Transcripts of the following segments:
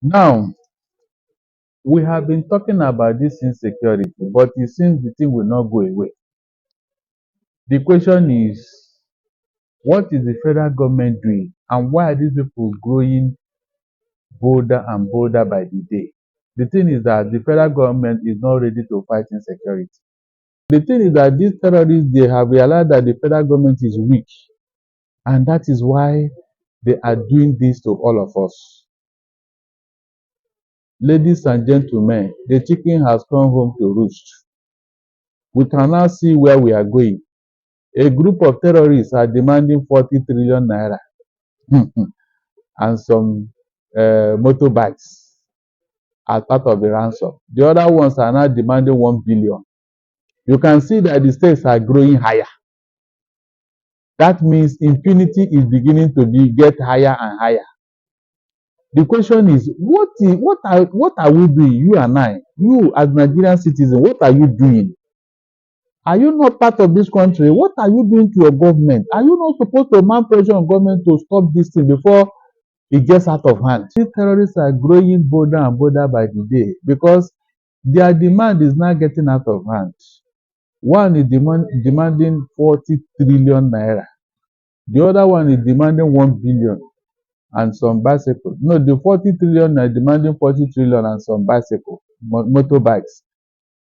Now, we have been talking about this insecurity, but it seems the thing will not go away. The question is, what is the federal government doing, and why are these people growing bolder and bolder by the day? The thing is that the federal government is not ready to fight insecurity. The thing is that these terrorists, they have realized that the federal government is weak, and that is why they are doing this to all of us. Ladies and gentlemen, the chicken has come home to roost. We can now see where we are going. A group of terrorists are demanding 40 trillion naira and some motorbikes as part of the ransom. The other ones are now demanding 1 billion. You can see that the stakes are growing higher. That means impunity is beginning to get higher and higher. The question is, what are we doing, you and I, you as Nigerian citizens, what are you doing? Are you not part of this country? What are you doing to your government? Are you not supposed to mount pressure on government to stop this thing before it gets out of hand? These terrorists are growing bolder and bolder by the day because their demand is now getting out of hand. One is demanding 40 trillion naira. The other one is demanding 1 billion and some bicycle. No, the 40 trillion are demanding 40 trillion and some bicycle, motorbikes.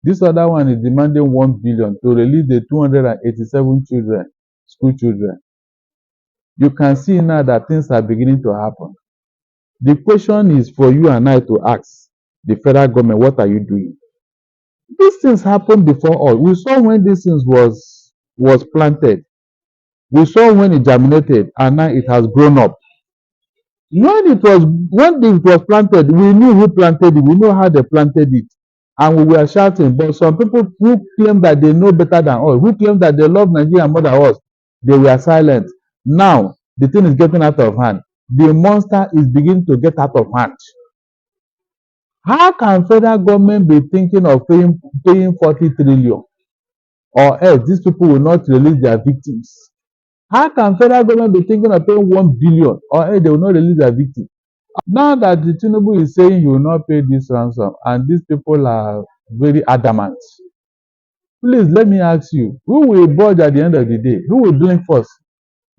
This other one is demanding 1 billion to release the 287 children, school children. You can see now that things are beginning to happen. The question is for you and I to ask the federal government, what are you doing? These things happened before us. We saw when these things was planted. We saw when it germinated and now it has grown up. When it was planted, we knew who planted it, we know how they planted it. And we were shouting, but some people who claim that they know better than us, who claim that they love Nigeria more than us, they were silent. Now, the thing is getting out of hand. The monster is beginning to get out of hand. How can federal government be thinking of paying 40 trillion? Or else these people will not release their victims. How can federal government be thinking of paying 1 billion? Or else they will not release their victims? Now that the Tinubu is saying he will not pay this ransom, and these people are very adamant, please let me ask you, who will budge at the end of the day? Who will blink first?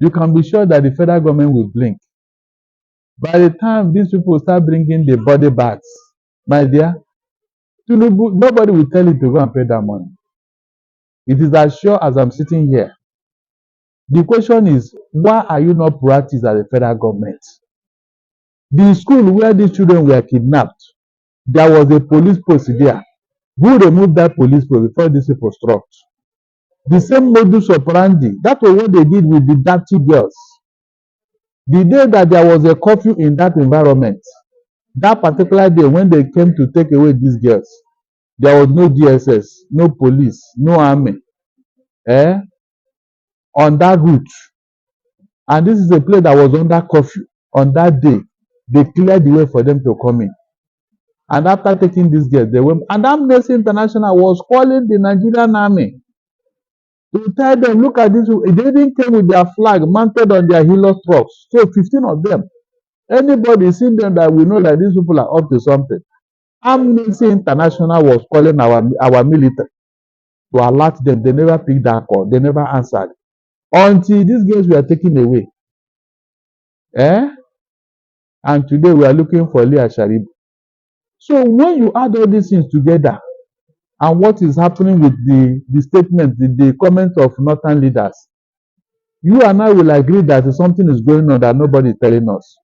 You can be sure that the federal government will blink. By the time these people start bringing the body bags, my dear, Tinubu, nobody will tell you to go and pay that money. It is as sure as I'm sitting here. The question is, why are you not proactive as the federal government? The school where these children were kidnapped, there was a police post there. Who removed that police post before these people struck? The same modus operandi. That was what they did with the dirty girls. The day that there was a curfew in that environment, that particular day when they came to take away these girls, there was no DSS, no police, no army on that route. And this is a place that was under curfew. On that day, they cleared the way for them to come in. And after taking these girls, they went. And Amnesty International was calling the Nigerian army to tell them, look at this. They even came with their flag mounted on their Hilux trucks. So 15 of them. Anybody see them that we know that these people are up to something. Amnesty International was calling our military to alert them. They never picked that call. They never answered. Until these girls were taken away. And today we are looking for Leah Sharib. So when you add all these things together, and what is happening with the statement, the comments of northern leaders, you and I will agree that something is going on that nobody is telling us.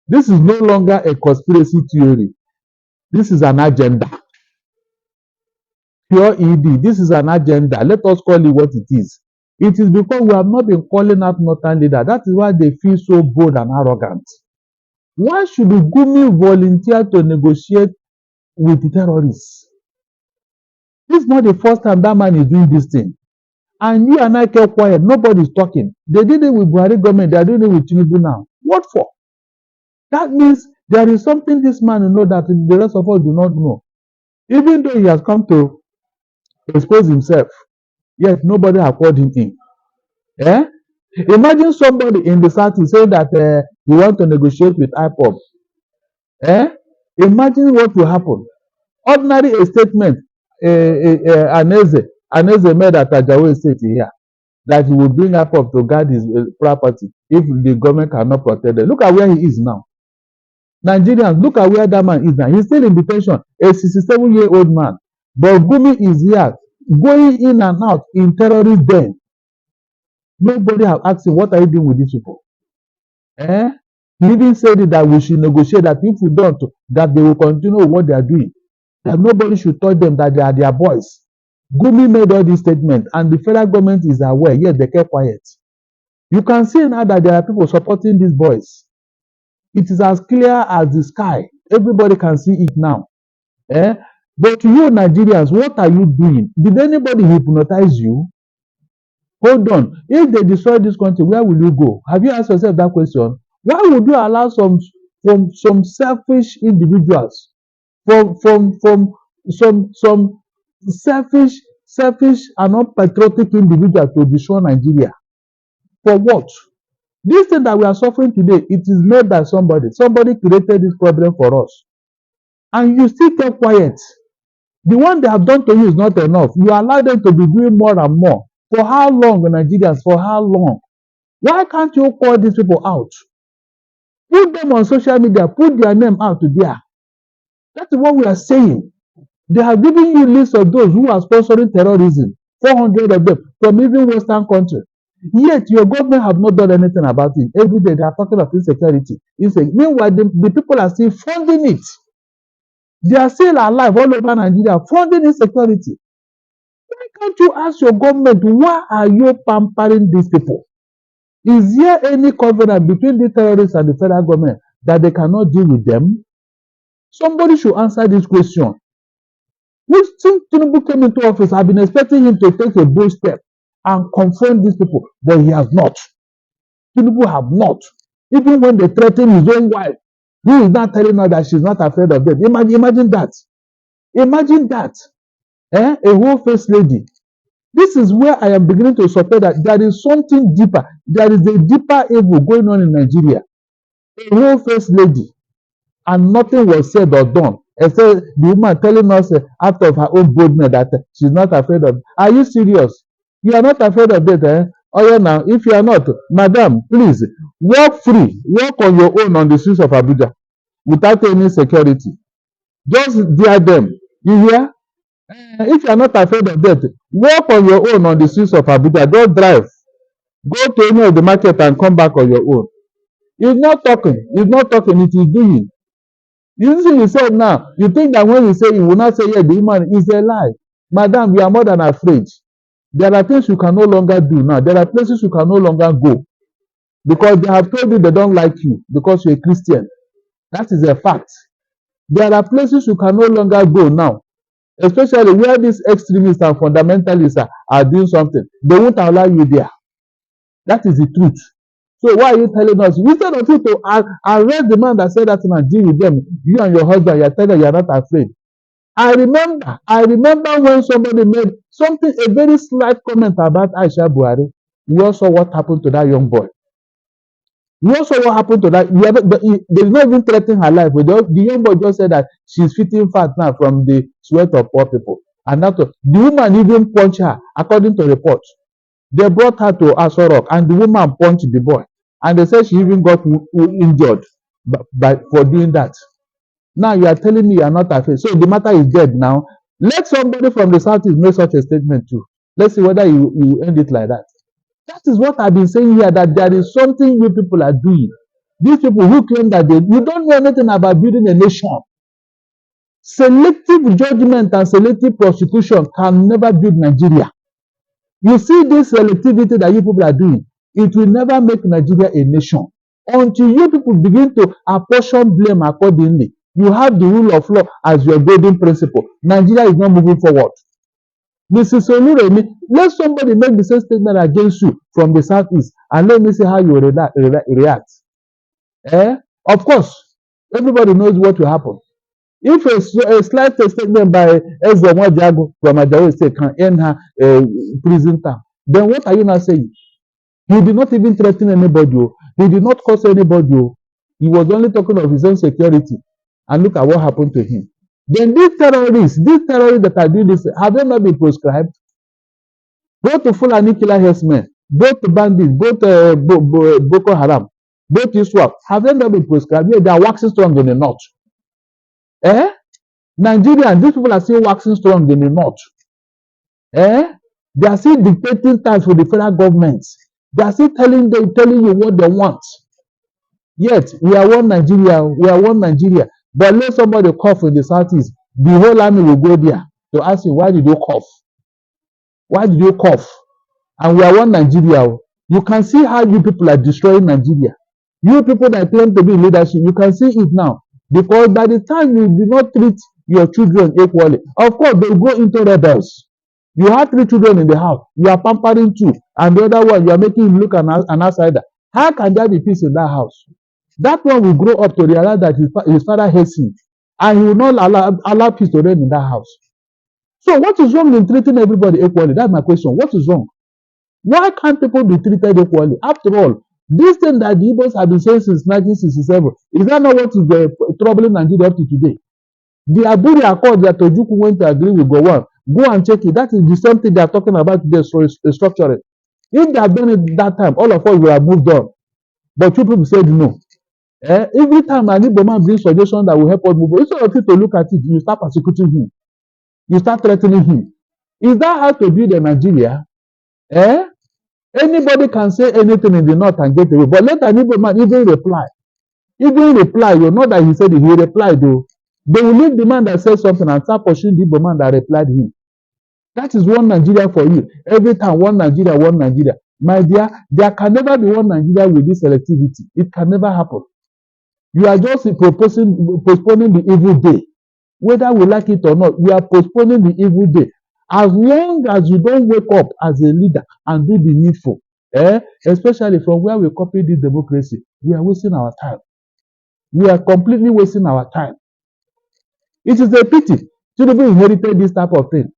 This is no longer a conspiracy theory. This is an agenda. Pure ED. This is an agenda. Let us call it what it is. It is because we have not been calling out northern leaders. That is why they feel so bold and arrogant. Why should Gumi volunteer to negotiate with the terrorists? This is not the first time that man is doing this thing. And you and I kept quiet. Nobody is talking. They did it with Buhari government. They are doing it with Tinubu now. What for? That means there is something this man knows that the rest of us do not know. Even though he has come to expose himself, yet nobody has called him in. Imagine somebody in the south saying that he wants to negotiate with IPOB. Imagine what will happen. Ordinary a statement Aneze made at Ajawo State here that he will bring up to guard his property if the government cannot protect them. Look at where he is now. Nigerians, look at where that man is now. He's still in detention, a 67-year-old man. But Gumi is here, going in and out in terrorist den. Nobody have asked him, what are you doing with these people? He even said that we should negotiate, that if we don't, that they will continue what they are doing. That nobody should touch them, that they are their boys. Gumi made all these statements, and the federal government is aware, yet they kept quiet. You can see now that there are people supporting these boys. It is as clear as the sky. Everybody can see it now. But you Nigerians, what are you doing? Did anybody hypnotize you? Hold on. If they destroy this country, where will you go? Have you asked yourself that question? Why would you allow some selfish individuals, from some selfish and unpatriotic individuals to destroy Nigeria? For what? This thing that we are suffering today, it is made by somebody. Somebody created this problem for us. And you still keep quiet. The one they have done to you is not enough. You allow them to be doing more and more. For how long, Nigerians? For how long? Why can't you call these people out? Put them on social media. Put their name out there. That is what we are saying. They have given you a list of those who are sponsoring terrorism. 400 of them from even Western countries. Yet your government have not done anything about it. Every day they are talking of insecurity. Meanwhile, the people are still funding it. They are still alive all over Nigeria, funding insecurity. Why can't you ask your government, why are you pampering these people? Is there any covenant between the terrorists and the federal government that they cannot deal with them? Somebody should answer this question. Since Tinubu came into office, I've been expecting him to take a bold step and confront these people, but he has not. Tinubu have not. Even when they threaten his own wife, he is not telling her that she's not afraid of them. Imagine that. Imagine that. A whole-faced lady. This is where I am beginning to support that there is something deeper. There is a deeper evil going on in Nigeria. A whole-faced lady. And nothing was said or done. Except the woman telling us out of her own boldness that she's not afraid of. Are you serious? You are not afraid of that, Oh yeah, now, if you are not, madam, please, walk free. Walk on your own on the streets of Abuja without any security. Just dare them. You hear? If you are not afraid of that, walk on your own on the streets of Abuja. Don't drive. Go to any of the market and come back on your own. He's not talking. He's not talking. It is doing. You see, you said now, you think that when you say, you will not say, yeah, the woman is a lie. Madam, we are more than afraid. There are things you can no longer do now. There are places you can no longer go. Because they have told you they don't like you because you're a Christian. That is a fact. There are places you can no longer go now. Especially where these extremists and fundamentalists are doing something. They won't allow you there. That is the truth. So why are you telling us? Instead of you to arrest the man that said that and deal with them, you and your husband, you are telling them you are not afraid. I remember when somebody made a very slight comment about Aisha Buhari. We also what happened to that young boy. We also what happened to that. They did not even threaten her life. The young boy just said that she's fitting fat now from the sweat of poor people. And that the woman even punched her, according to reports. They brought her to Aso Rock, and the woman punched the boy. And they said she even got injured for doing that. Now you are telling me you are not afraid. So the matter is dead now. Let somebody from the southeast make such a statement too. Let's see whether you end it like that. That is what I've been saying here, that there is something you people are doing. These people who claim that you don't know anything about building a nation. Selective judgment and selective prosecution can never build Nigeria. You see this selectivity that you people are doing, it will never make Nigeria a nation. Until you people begin to apportion blame accordingly. You have the rule of law as your golden principle. Nigeria is not moving forward. Mrs. Oluremi, let somebody make the same statement against you from the southeast and let me see how you react. Of course, everybody knows what will happen. If a slight statement by Ezemo Jago from Ajawo State can end her prison term, then what are you now saying? He did not even threaten anybody. He did not cause anybody. He was only talking of his own security. And look at what happened to him. Then these terrorists that are doing this, have they not been proscribed? Both to Fulani killer herdsmen, both to bandits, both Boko Haram, both ISWAP, have they not been proscribed? Yeah, they are waxing strong in the north. Nigerian, these people are still waxing strong in the north. They are still dictating terms for the federal government. They are still telling you what they want. Yet we are one Nigeria. But let somebody cough in the southeast, the whole army will go there to ask him, why did you cough? Why did you cough? And we are one Nigeria. You can see how you people are destroying Nigeria. You people that claim to be in leadership, you can see it now. Because by the time you do not treat your children equally, of course they go into rebels. You have 3 children in the house, you are pampering 2, and the other one you are making him look an outsider. How can there be peace in that house? That one will grow up to realize that his father hates him, and he will not allow peace to reign in that house. So what is wrong in treating everybody equally? That's my question. What is wrong? Why can't people be treated equally? After all, this thing that the Igbos have been saying since 1967, is that not what is troubling Nigeria up to today? The Aburi Accord that Ojukwu went to agree with Gowon, go and check it. That is the same thing they are talking about today, so restructuring. If they had done it that time, all of us would have moved on. But you people said no. Every time an Igbo man brings suggestion that will help us move on, instead of you to look at it, you start persecuting him. You start threatening him. Is that how to build a Nigeria? Anybody can say anything in the north and get away. But let an Igbo man even reply. You know that he said it, he replied though. They will leave the man that said something and start pursuing the Igbo man that replied him. That is one Nigeria for you. Every time, one Nigeria, one Nigeria. My dear, there can never be one Nigeria with this selectivity. It can never happen. You are just postponing the evil day. Whether we like it or not, we are postponing the evil day. As long as you don't wake up as a leader and do the needful, especially from where we copy this democracy, we are wasting our time. We are completely wasting our time. It is a pity Tinubu inherited this type of thing.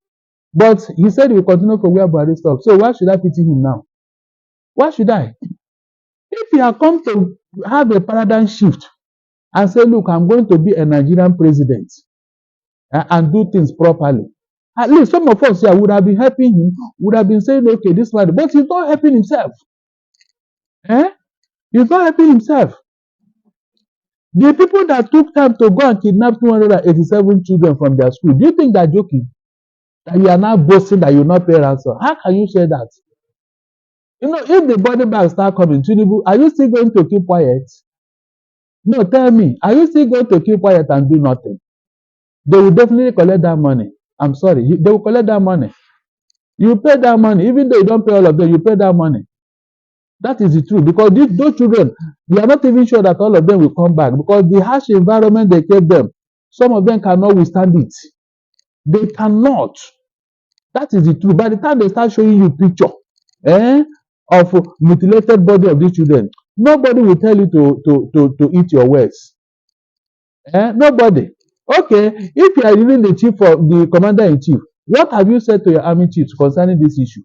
But he said he will continue from where Barr stopped. So why should I pity him now? Why should I? If he had come to have a paradigm shift and say, look, I'm going to be a Nigerian president and do things properly, at least some of us here would have been helping him, would have been saying, okay, this man, but he's not helping himself. He's not helping himself. The people that took time to go and kidnap 287 children from their school, do you think they're joking? That you are now boasting that you will not pay ransom? How can you say that? You know, if the body bags start coming, Tinubu, are you still going to keep quiet? No, tell me, are you still going to keep quiet and do nothing? They will definitely collect that money. I'm sorry, they will collect that money. You pay that money, even though you don't pay all of them, you pay that money. That is the truth, because those children, we are not even sure that all of them will come back, because the harsh environment they gave them, some of them cannot withstand it. They cannot. That is the truth. By the time they start showing you picture of mutilated body of these children, nobody will tell you to eat your words. Nobody. Okay, if you are even the chief of the commander-in-chief, what have you said to your army chiefs concerning this issue?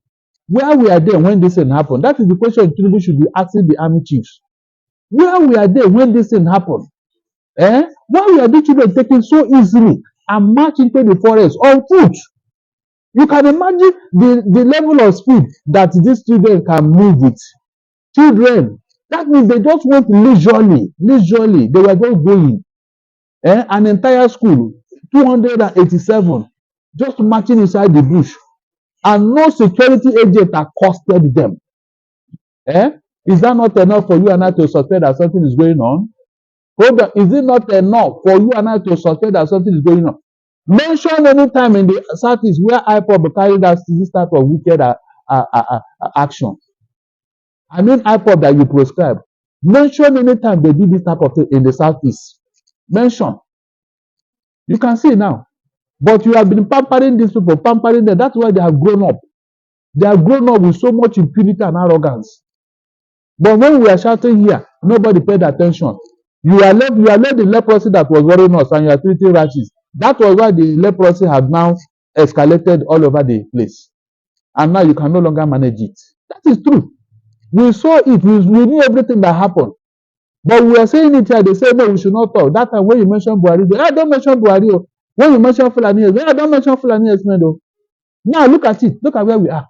Where we are there when this thing happened? That is the question Tinubu should be asking the army chiefs. Where we are there when this thing happened? Why we are the children taken so easily and march into the forest on foot? You can imagine the level of speed that these children can move with. Children, that means they just went leisurely. They were just going. An entire school, 287, just marching inside the bush. And no security agent accosted them. Is that not enough for you and I to suspect that something is going on? Hold on, is it not enough for you and I to suspect that something is going on? Mention any time in the southeast where IPOB carried out this type of wicked action. I mean IPOB that you prescribe. Mention any time they did this type of thing in the southeast. Mention. You can see now. But you have been pampering these people, pampering them. That's why they have grown up. They have grown up with so much impunity and arrogance. But when we are shouting here, nobody paid attention. You are left the leprosy that was worrying us, and you are treating rashes. That was why the leprosy had now escalated all over the place. And now you can no longer manage it. That is true. We saw it. We knew everything that happened. But we are saying it here, they say, no, we should not talk. That time when you mention Buhari, don't mention Buhari. Oh. When you mention Fulani, don't mention Fulani. Oh. Now look at it. Look at where we are.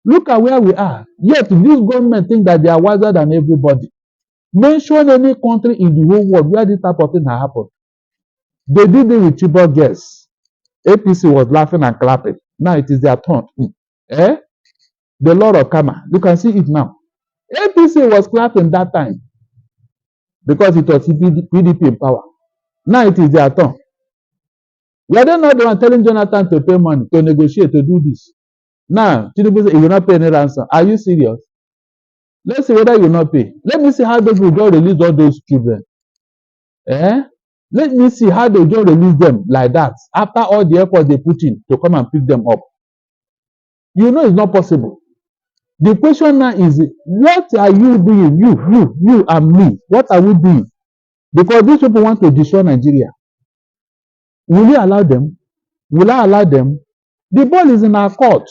Look at where we are. Yet this government think that they are wiser than everybody. Mention any country in the whole world where this type of thing has happened. They did it with Chibok girls. APC was laughing and clapping. Now it is their turn. Eh? The Lord of Karma. You can see it now. APC was clapping that time because it was PDP in power. Now it is their turn. Were they not the one telling Jonathan to pay money, to negotiate, to do this? Now, Tinubu said, you will not pay any ransom. Are you serious? Let's see whether you will not pay. Let me see how they will just release all those children. Eh? Let me see how they just release them like that after all the effort they put in to come and pick them up. You know it's not possible. The question now is, what are you doing? You and me. What are we doing? Because these people want to destroy Nigeria. Will you allow them? Will I allow them? The ball is in our court.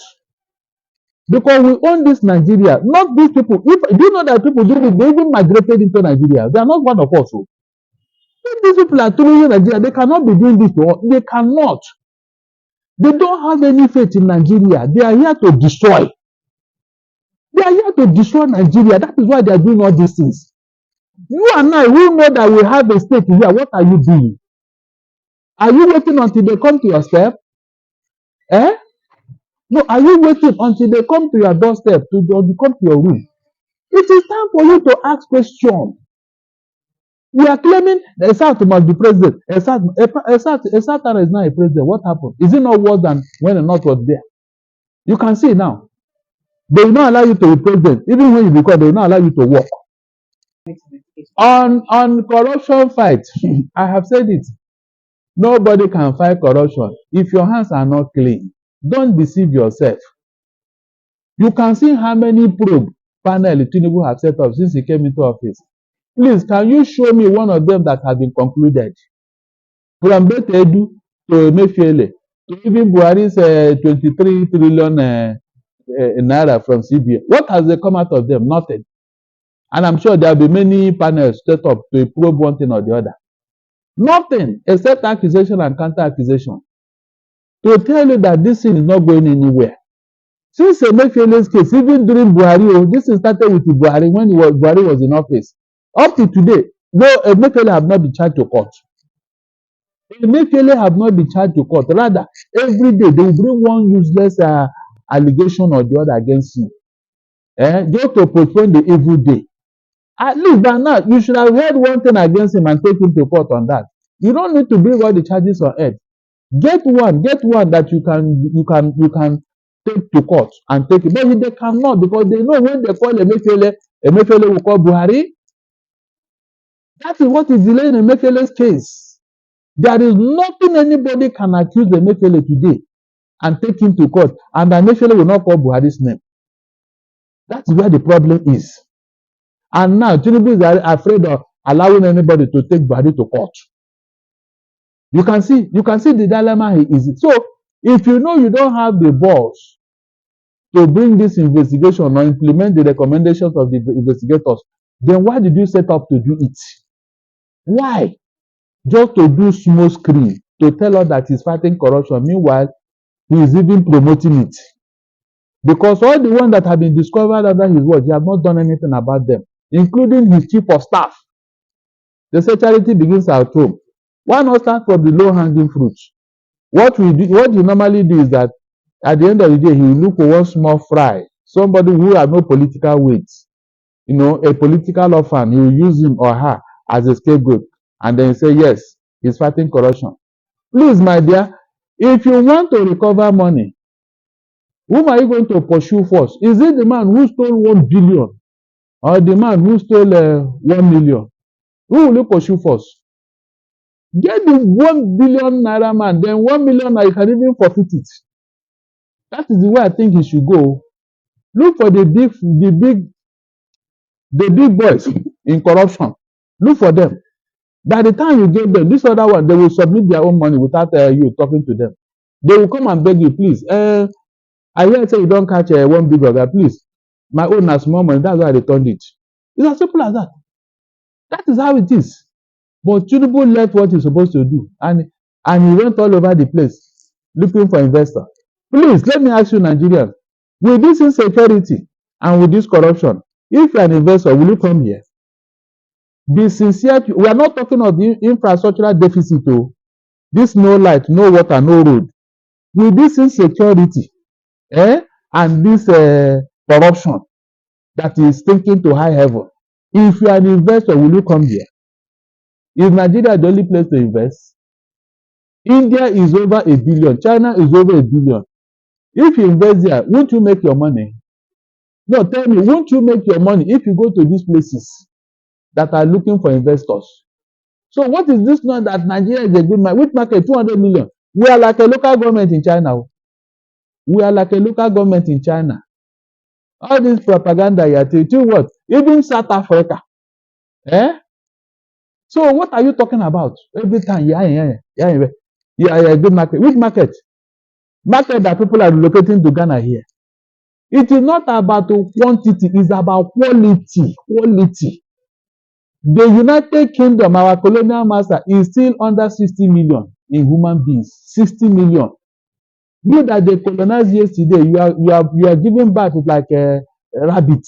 Because we own this Nigeria, not these people. Do you know that people do it? They even migrated into Nigeria. They are not one of us. So. If these people are truly in Nigeria, they cannot be doing this to us. They cannot. They don't have any faith in Nigeria. They are here to destroy. They are here to destroy Nigeria. That is why they are doing all these things. You and I, who know that we have a state here, what are you doing? Are you waiting until they come to your step? Eh? No, are you waiting until they come to your doorstep, to come to your room? It is time for you to ask questions. We are claiming a South must be president. A Southern is not a president. What happened? Is it not worse than when the North was there? You can see now. They will not allow you to be president. Even when you become, they will not allow you to work. On corruption fight, I have said it. Nobody can fight corruption if your hands are not clean. Don't deceive yourself. You can see how many probe panel Tinubu have set up since he came into office. Please, can you show me one of them that has been concluded? From Betedu to Emefiele to even Buhari's 23 trillion naira from CBN. What has they come out of them? Nothing. And I'm sure there will be many panels set up to probe one thing or the other. Nothing except accusation and counter-accusation. To tell you that this thing is not going anywhere. Since Emefiele's case, even during Buhari, this thing started with Buhari when Buhari was in office. Up to today, no, Emefiele have not been charged to court. Emefiele have not been charged to court. Rather, every day they will bring one useless allegation or the other against you. Just to postpone the evil day. At least by now, you should have heard one thing against him and take him to court on that. You don't need to bring all the charges on head. Get one that you can take to court and take it. But they cannot, because they know when they call Emefiele will call Buhari. That is what is delaying Emefiele's case. There is nothing anybody can accuse Emefiele today and take him to court, and Emefiele will not call Buhari's name. That's where the problem is. And now Tinubu is afraid of allowing anybody to take Buhari to court. You can see the dilemma he is in. So if you know you don't have the balls to bring this investigation or implement the recommendations of the investigators, then why did you set up to do it? Why? Just to do small screen, to tell us that he's fighting corruption. Meanwhile, he is even promoting it. Because all the ones that have been discovered under his watch, he has not done anything about them, including his chief of staff. They say charity begins at home. Why not start from the low-hanging fruits? What he normally do is that at the end of the day, he will look for one small fry, somebody who has no political weight, a political orphan. He will use him or her as a scapegoat, and then say, yes, he's fighting corruption. Please, my dear, if you want to recover money, whom are you going to pursue first? Is it the man who stole 1 billion or the man who stole 1 million? Who will you pursue first? Get the 1 billion naira man, then 1 million naira, you can even forfeit it. That is the way I think he should go. Look for the big boys in corruption. Look for them. By the time you give them this other one, they will submit their own money without you talking to them. They will come and beg you, please. I hear say you don't catch one big brother, please. My own is small money. That's why I returned it. It's as simple as that. That is how it is. But Tinubu left what he's supposed to do, and he went all over the place looking for investors. Please let me ask you, Nigerians, with this insecurity and with this corruption, if you're an investor, will you come here? Be sincere. We are not talking of the infrastructural deficit. Oh, this no light, no water, no road. With this insecurity, and this corruption that is taken to high heaven, if you are an investor, will you come here? Is Nigeria the only place to invest? India is over 1 billion. China is over 1 billion. If you invest there, won't you make your money? No, tell me, won't you make your money if you go to these places that are looking for investors? So what is this now that Nigeria is a good market? Which market? 200 million. We are like a local government in China. We are like a local government in China. All this propaganda you are telling what? Even South Africa. So what are you talking about? Every time, yeah, a good market. Which market? Market that people are relocating to Ghana here. It is not about quantity, it's about quality. Quality. The United Kingdom, our colonial master, is still under 60 million in human beings. 60 million. You that they colonized yesterday, you are giving birth like a rabbit.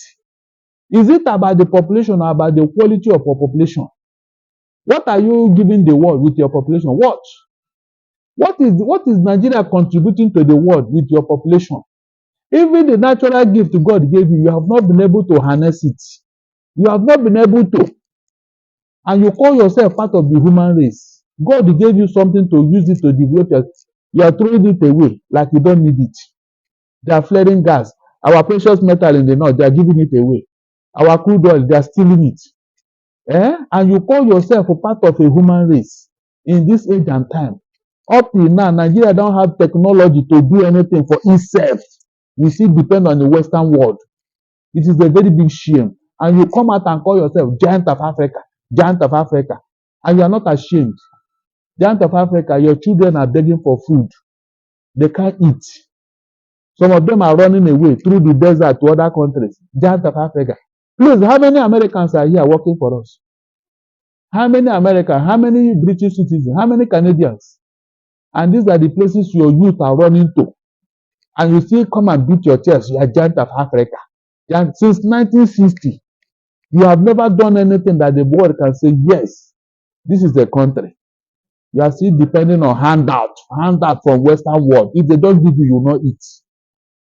Is it about the population or about the quality of your population? What are you giving the world with your population? What is Nigeria contributing to the world with your population? Even the natural gift God gave you, you have not been able to harness it. You have not been able to. And you call yourself part of the human race. God gave you something to use it to develop. You are throwing it away like you don't need it. They are flaring gas. Our precious metal in the north, they are giving it away. Our crude oil, they are stealing it. And you call yourself a part of a human race in this age and time. Up till now, Nigeria don't have technology to do anything for itself. We still depend on the Western world. It is a very big shame. And you come out and call yourself giant of Africa, giant of Africa. And you are not ashamed. Giant of Africa, your children are begging for food. They can't eat. Some of them are running away through the desert to other countries. Giant of Africa. Please, how many Americans are here working for us? How many Americans? How many British citizens? How many Canadians? And these are the places your youth are running to. And you still come and beat your chest. You are giant of Africa. And since 1960, you have never done anything that the world can say, yes, this is the country. You are still depending on handout from Western world. If they don't give you, you will not eat.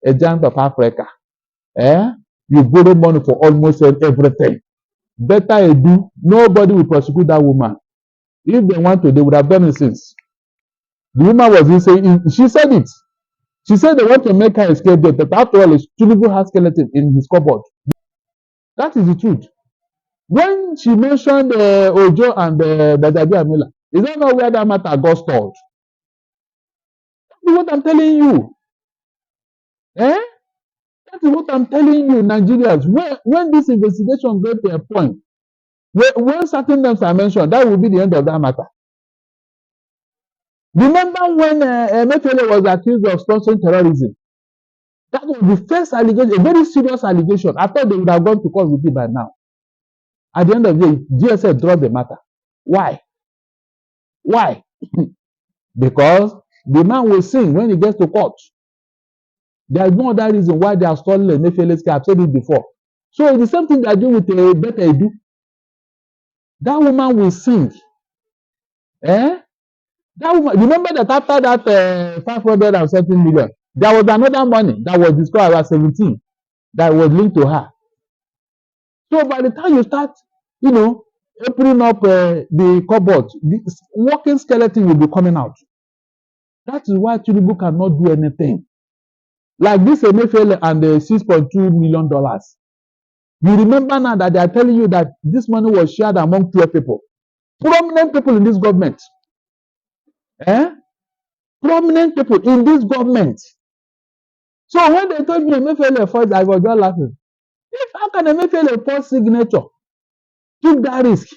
A giant of Africa. You borrow money for almost everything. Better do. Nobody will prosecute that woman. If they want to, they would have done it since. The woman was saying, she said it. She said they want to make her escape, but after all, Tinubu has skeleton in his cupboard. That is the truth. When she mentioned Ojo and Dadabi Amila, is that not where that matter got stored? That is what I'm telling you. That is what I'm telling you, Nigerians. When this investigation gets to a point, when certain names are mentioned, that will be the end of that matter. Remember when Emefiele was accused of sponsoring terrorism? That was the first allegation, a very serious allegation. I thought they would have gone to court with it by now. At the end of the day, GSF dropped the matter. Why? Why? Because the man will sing when he gets to court. There is no other reason why they are stalling Emefiele's case. I've said it before. So it's the same thing they are doing with a better edu. That woman will sing. That woman, remember that after that 500 and something million, there was another money that was discovered at 17 that was linked to her. So by the time you start, opening up the cupboard, the working skeleton will be coming out. That is why Tinubu cannot do anything. Like this Emefiele and the $6.2 million. You remember now that they are telling you that this money was shared among 12 people. Prominent people in this government. Prominent people in this government. So when they told me Emefiele first, I was just laughing. How can Emefiele first signature took that risk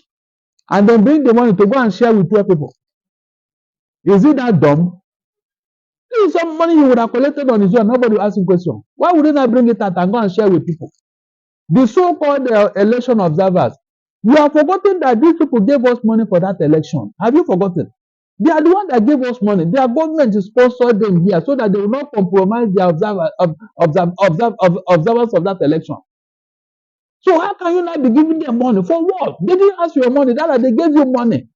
and then bring the money to go and share with 12 people? Is it that dumb? This is some money he would have collected on his own. Nobody will ask him question. Why would he not bring it out and go and share with people? The so-called election observers, You have forgotten that these people gave us money for that election. Have you forgotten? They are the one that gave us money. Their government sponsored them here so that they will not compromise the observance of that election. So how can you not be giving them money? For what? They didn't ask for your money. That they gave you money.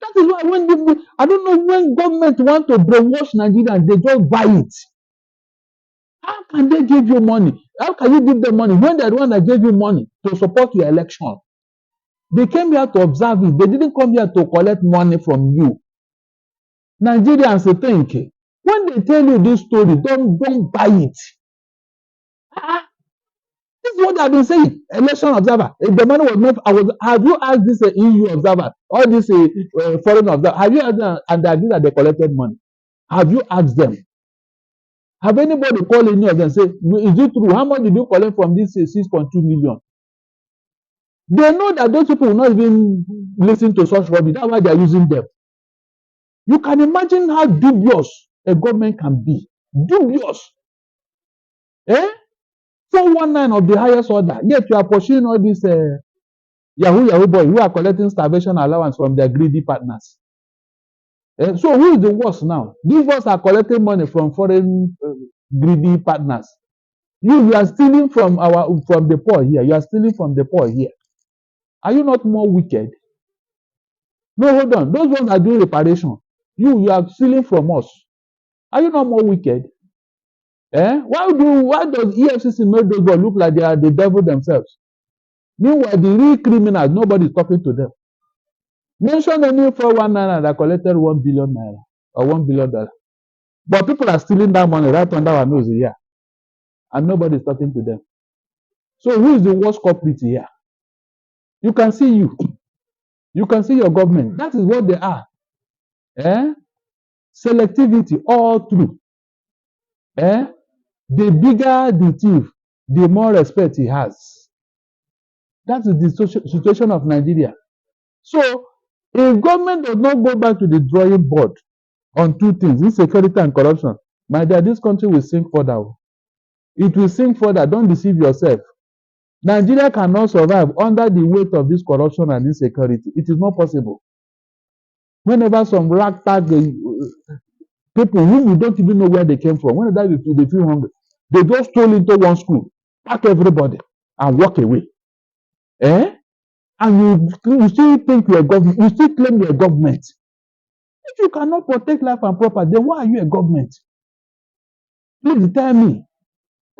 That is why when people, I don't know, when government want to brainwash Nigerians, they just buy it. How can they give you money? How can you give them money when they're the one that gave you money to support your election? They came here to observe it. They didn't come here to collect money from you. Nigerians think when they tell you this story, don't buy it. This is what I've been saying. Election observer. If the money was not, have you asked this EU observer or this foreign observer? Have you asked them and they agree that they collected money? Have you asked them? Have anybody called any of them and say, is it true? How much did you collect from this 6.2 million? They know that those people will not even listen to such rubbish. That's why they are using them. You can imagine how dubious a government can be. Dubious. 419 of the highest order. Yet you are pursuing all these Yahoo boys who are collecting starvation allowance from their greedy partners. So who is the worst now? These ones are collecting money from foreign greedy partners. You are stealing from the poor here. You are stealing from the poor here. Are you not more wicked? No, hold on. Those ones are doing reparation. You are stealing from us. Are you not more wicked? Why does EFCC make those boys look like they are the devil themselves? Meanwhile, the real criminals, nobody is talking to them. Mention any 419 that collected 1 billion naira or $1 billion. But people are stealing that money right under our nose here. And nobody is talking to them. So who is the worst culprit here? You can see you. You can see your government. That is what they are. Selectivity all through. The bigger the thief, the more respect he has. That is the situation of Nigeria. So, if government does not go back to the drawing board on two things, insecurity and corruption, my dear, this country will sink further. It will sink further. Don't deceive yourself. Nigeria cannot survive under the weight of this corruption and insecurity. It is not possible. Whenever some ragtag people whom you don't even know where they came from, whenever they feel hungry, they just stroll into one school, pack everybody, and walk away. And you still think you're a government, you still claim you're a government. If you cannot protect life and property, then why are you a government? Please tell me.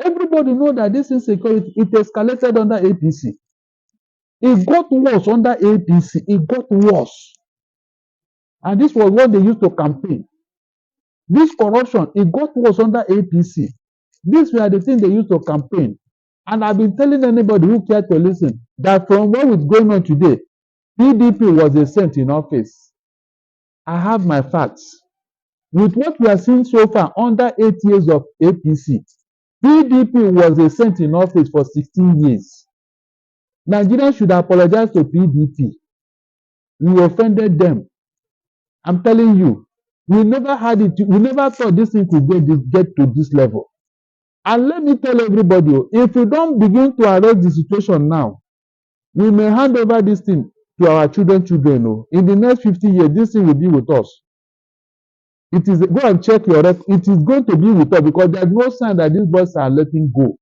Everybody knows that this insecurity, it escalated under APC. It got worse under APC. It got worse. And this was what they used to campaign. This corruption, it got worse under APC. These were the things they used to campaign. And I've been telling anybody who cared to listen that from what is going on today, PDP was a saint in office. I have my facts. With what we are seeing so far under 8 years of APC, PDP was a saint in office for 16 years. Nigerians should apologize to PDP. We offended them. I'm telling you, we never had it. We never thought this thing could get to this level. And let me tell everybody, if we don't begin to arrest the situation now, we may hand over this thing to our children. In the next 50 years, this thing will be with us. It is, go and check your rep. It is going to be with us because there's no sign that these boys are letting go.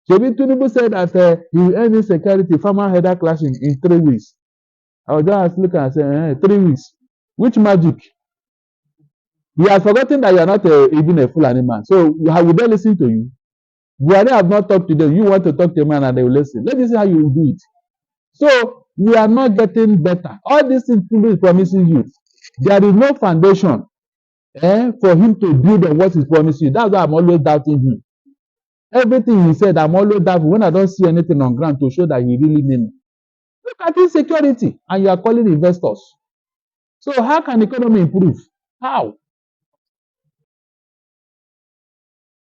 Shebi Tinubu said that he will end insecurity, farmer header clashing in 3 weeks. I was just looking and saying, 3 weeks. Which magic? You have forgotten that you are not even a full animal. So how will they listen to you? Buhari have not talked to them. You want to talk to a man and they will listen. Let me see how you will do it. So we are not getting better. All these things Tinubu is promising you. There is no foundation for him to build on what he's promising you. That's why I'm always doubting him. Everything he said, I'm always doubting when I don't see anything on ground to show that he really means it. Look at insecurity and you are calling investors. So how can the economy improve? How?